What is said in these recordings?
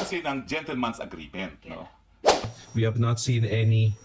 kasi ng gentleman's agreement, no? We have not seen any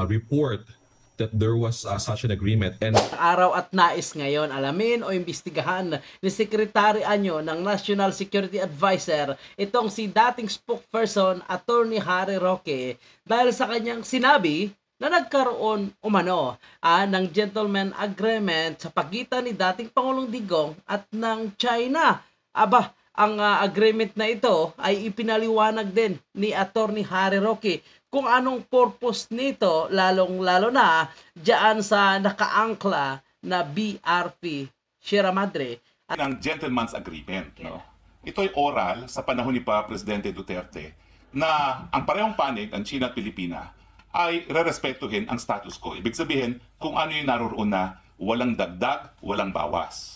report that there was such an agreement. And araw at nais ngayon alamin o imbestigahan ni Secretary Anyo ng National Security Advisor itong si dating spokesperson Attorney Harry Roque dahil sa kanyang sinabi na nagkaroon umano ng gentleman agreement sa pagitan ni dating Pangulong Digong at ng China. Aba, ang agreement na ito ay ipinaliwanag din ni Attorney Harry Roque kung anong purpose nito, lalong-lalo na diyan sa nakaangkla na BRP Sierra Madre. Ng gentleman's agreement, no? Ito ay oral sa panahon ni Presidente Duterte na ang parehong panig, ang China at Pilipina, ay rerespetuhin ang status quo. Ibig sabihin, kung ano yung naroon na walang dagdag, walang bawas.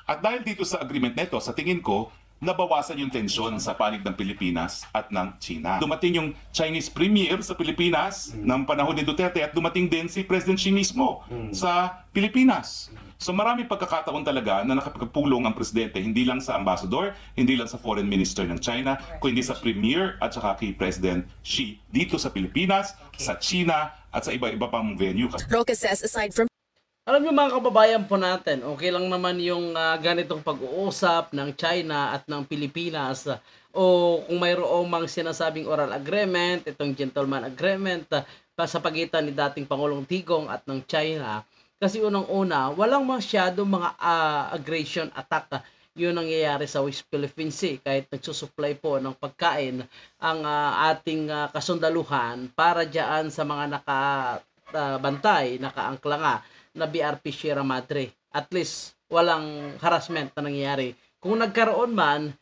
At dahil dito sa agreement nito, sa tingin ko, nabawasan yung tensyon sa panig ng Pilipinas at ng China. Dumating yung Chinese Premier sa Pilipinas ng panahon ni Duterte at dumating din si President Xi mismo sa Pilipinas. So marami pagkakataon talaga na nakapagpulong ang Presidente hindi lang sa Ambassador, hindi lang sa Foreign Minister ng China, kundi sa Premier at saka kay President Xi dito sa Pilipinas, sa China at sa iba-iba pang venue. Roque says aside from alam niyo mga kababayan po natin, okay lang naman yung ganitong pag-uusap ng China at ng Pilipinas o kung mayroong mga sinasabing oral agreement, itong gentleman agreement sa pagitan ni dating Pangulong Digong at ng China. Kasi unang-una, walang masyadong mga aggression attack yun nangyayari sa West Philippine Sea kahit nagsusupply po ng pagkain ang ating kasundaluhan para diyan sa mga nakabantay, nakaangkla nga na BRP Sierra Madre. At least walang harassment na nangyayari. Kung nagkaroon man,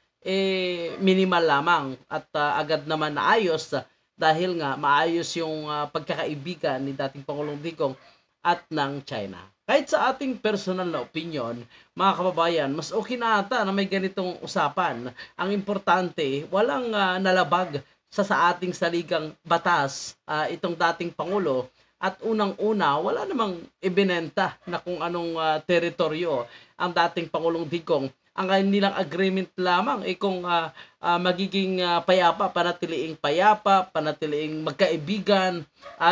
minimal lamang at agad naman naayos dahil nga maayos yung pagkakaibigan ni dating Pangulong Digong at ng China. Kahit sa ating personal na opinion, mga kababayan, mas okay na ata na may ganitong usapan. Ang importante, walang nalabag sa ating saligang batas itong dating Pangulo. At unang-una, wala namang ibinenta na kung anong teritoryo ang dating Pangulong Digong. Ang nilang agreement lamang ay kung magiging payapa, panatiliing magkaibigan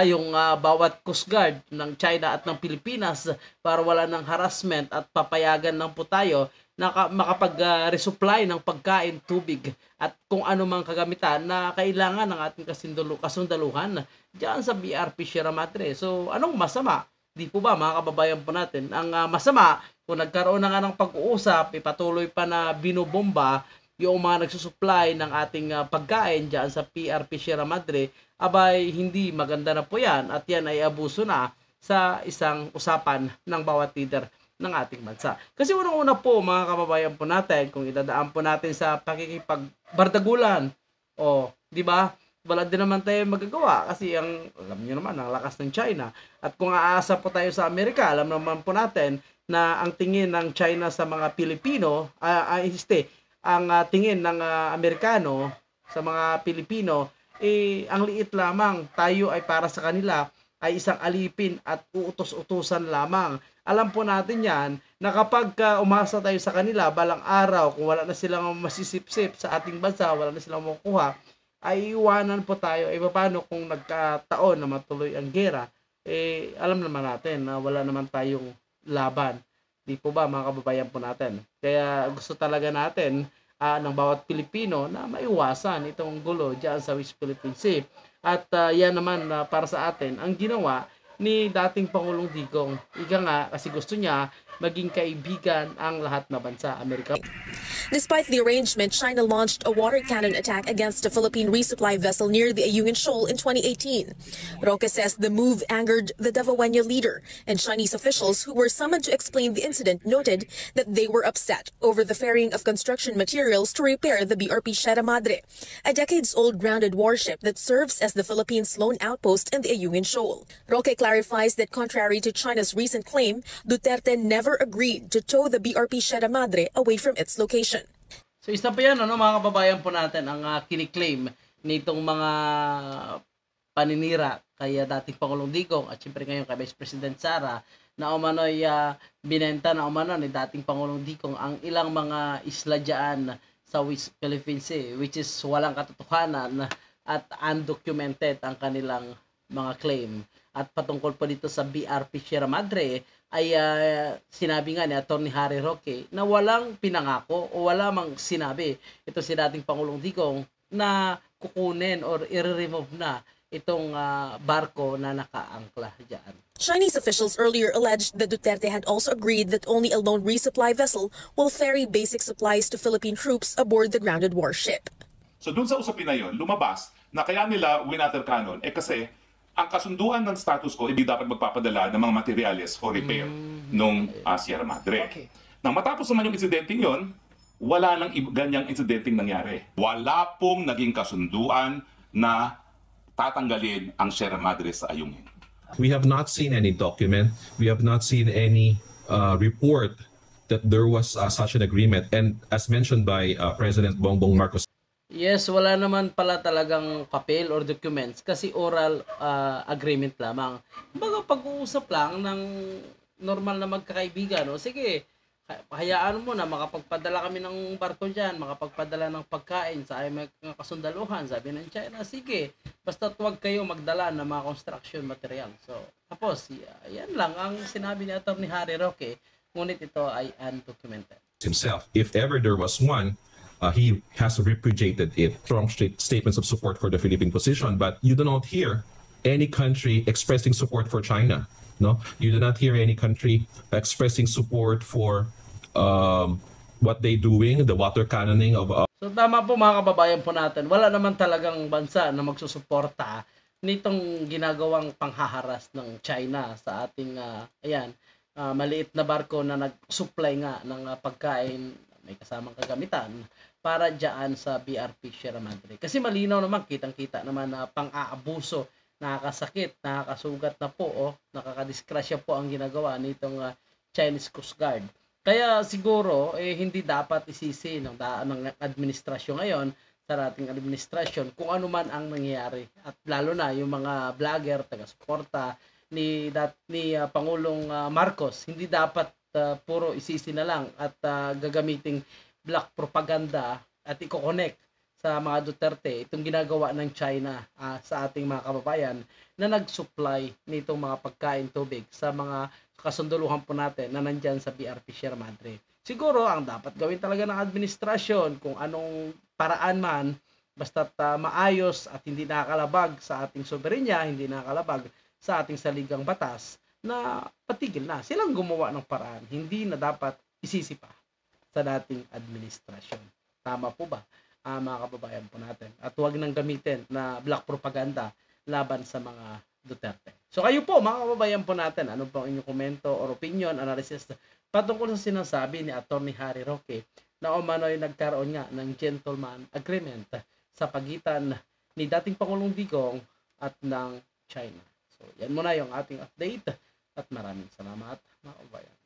yung bawat Coast Guard ng China at ng Pilipinas para wala ng harassment at papayagan lang po tayo na makapag-resupply ng pagkain, tubig at kung ano mang kagamitan na kailangan ng ating kasundaluhan diyan sa BRP Sierra Madre. So, anong masama? Di po ba mga kababayan po natin? Ang masama, kung nagkaroon na nga ng pag-uusap, patuloy pa na binobomba yung mga nagsusupply ng ating pagkain diyan sa BRP Sierra Madre, abay hindi maganda na po yan at yan ay abuso na sa isang usapan ng bawat leader ng ating bansa. Kasi unang-una po mga kababayan po natin, kung idadaan po natin sa pakikipagbardagulan, di ba? Wala din naman tayo magagawa kasi alam niyo naman, ang lakas ng China. At kung aasa po tayo sa Amerika, alam naman po natin na ang tingin ng China sa mga Pilipino, ang tingin ng Amerikano sa mga Pilipino, ang liit lamang. Tayo ay para sa kanila ay isang alipin at uutos-utusan lamang. Alam po natin yan na kapag umasa tayo sa kanila balang araw, kung wala na silang masisipsip sa ating bansa, wala na silang makukuha, ay iwanan po tayo. Paano kung nagkataon na matuloy ang gera? Alam naman natin na wala naman tayong laban. Di po ba mga kababayan po natin? Kaya gusto talaga natin ng bawat Pilipino na maiwasan itong gulo dyan sa West Philippine Sea. At yan naman para sa atin ang ginawa ni dating Pangulong Digong. Ika nga kasi gusto niya maging kaibigan ang lahat na bansa, Amerika. Despite the arrangement, China launched a water cannon attack against a Philippine resupply vessel near the Ayungin Shoal in 2018. Roque says the move angered the Davao-Wenya leader, and Chinese officials who were summoned to explain the incident noted that they were upset over the ferrying of construction materials to repair the BRP Sierra Madre, a decades-old grounded warship that serves as the Philippines' lone outpost in the Ayungin Shoal. Roque clarifies that contrary to China's recent claim, Duterte never agreed to tow the BRP Sierra Madre away from its location. So isa pa yan, mga kababayan po natin, ang kiniklaim nitong mga paninira kaya dating Pangulong Digong at siyempre ngayon kay Vice President Sara na umano'y binenta na umano ni dating Pangulong Digong ang ilang mga isla dyan sa West Philippine Sea, which is walang katotohanan at undocumented ang kanilang mga claim. At patungkol po dito sa BRP Sierra Madre ay sinabi nga ni Atty. Harry Roque na walang pinangako o wala mang sinabi ito si dating Pangulong Digong na kukunin or i-remove na itong barko na nakaangkla diyan. Chinese officials earlier alleged that Duterte had also agreed that only a lone resupply vessel will ferry basic supplies to Philippine troops aboard the grounded warship. So dun sa usapin na yun, lumabas na kaya nila winatercanon kasi ang kasunduan ng status quo hindi dapat magpapadala ng mga materyales for repair nung Sierra Madre. Okay. Nang matapos naman yung insidenteng yun, wala nang ganyang insidenteng nangyari. Wala pong naging kasunduan na tatanggalin ang Sierra Madre sa ayungin. We have not seen any document. We have not seen any report that there was such an agreement. And as mentioned by President Bongbong Marcos. Yes, wala naman pala talagang papel or documents kasi oral agreement lamang. Baga pag-uusap lang ng normal na magkakaibigan. O sige, hayaan mo na makapagpadala kami ng barko dyan, makapagpadala ng pagkain sa aming kasundaluhan. Sabi ng China, sige, basta huwag kayo magdala ng mga construction material. So, tapos, yan lang ang sinabi ni Atty. Harry Roque, ngunit ito ay undocumented. Himself, if ever there was one, he has repudiated it. Strong statements of support for the Philippine position, but you do not hear any country expressing support for China. No, you do not hear any country expressing support for what they doing, the water cannoning of. So tama po mga kababayan po natin, wala naman talagang bansa na magsusuporta nitong ginagawang panghaharas ng China sa ating maliit na barko na nag-supply nga ng pagkain, may kasamang kagamitan para diyan sa BRP Sierra Madre. Kasi malinaw naman, kitang-kita naman na pang-aabuso, nakakasakit, nakakasugat na po, nakakadiskrasya po ang ginagawa nitong Chinese Coast Guard. Kaya siguro hindi dapat isisi ng administrasyon ngayon sa ating administrasyon kung ano man ang nangyayari, at lalo na yung mga vlogger taga-suporta ni Pangulong Marcos, hindi dapat puro isisi na lang at gagamiting black propaganda at i-connect sa mga Duterte itong ginagawa ng China sa ating mga kababayan na nag-supply nitong mga pagkain, tubig sa mga kasunduluhan po natin na nandyan sa BRP Sierra Madre. Siguro ang dapat gawin talaga ng administrasyon kung anong paraan man, basta't maayos at hindi nakakalabag sa ating soberenya, hindi nakakalabag sa ating saligang batas, na patigil na. Silang gumawa ng paraan, hindi na dapat isisi pa sa dating administrasyon. Tama po ba, mga kababayan po natin? At huwag nang gamitin na black propaganda laban sa mga Duterte. So kayo po, mga kababayan po natin, ano po ang inyong komento or opinion, analysis patungkol sa sinasabi ni Atty. Harry Roque na umano'y nagkaroon nga ng gentleman agreement sa pagitan ni dating Pangulong Digong at ng China. So yan muna yung ating update at maraming salamat, mga kababayan.